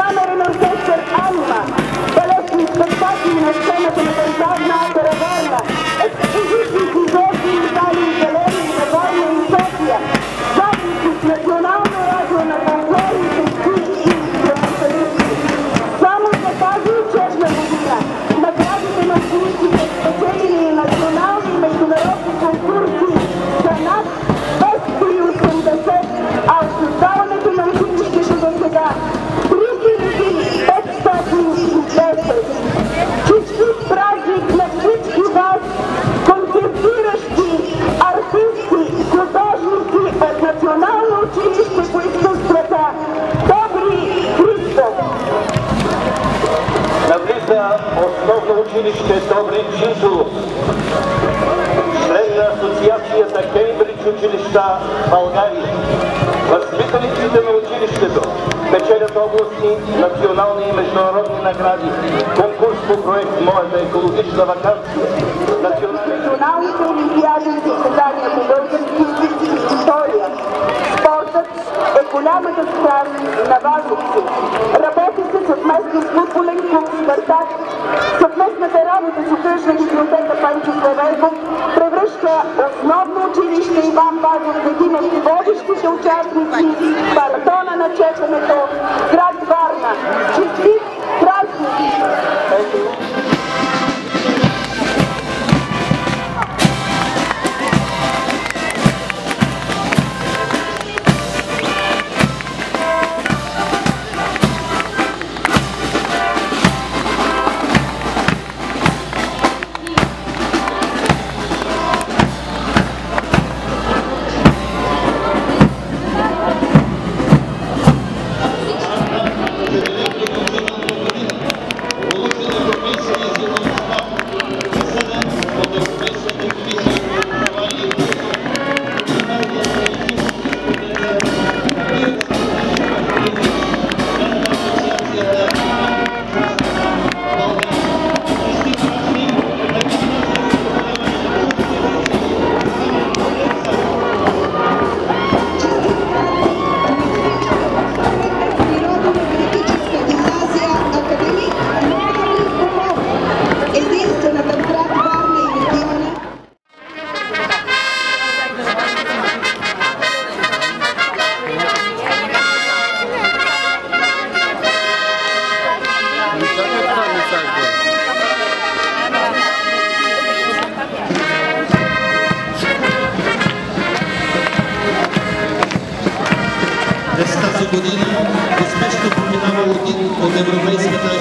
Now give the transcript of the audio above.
камерен оркестър Анна, балетни спектакли на сцената на държавна опера Варна, експозиции в Изоси, Италия, галерии на Варна и София, записи с Национално радио на фолклорните скрипки и инструменталисти. Само за тази учебна година наградите на учениците, спечелили национални и международни конкурси са над 280, а от създаването на училището до сега 3510. Честит празник на всички вас, концертиращи артисти, художници от Национално училище по изкуствата Добри Христов. Навлиза Основно училище Добри Джинджулов, член на Асоциацията Кембридж училища България. Възпитаниците на училището печелят областни, национални и международни награди. Конкурс по проект Моята екологична ваканция. Националните олимпиади и състезания по български език и история. Спортът е голямата страст на Вазовци. Работи се съвместно с футболен клуб Спартак. Съвместната работа с окръжна библиотека Панчо Славейков превръща Основно училище Иван Вазов в един от водещите участници в маратона на четенето в град Варна. Честит празник! През тази година успешно преминава от Европейската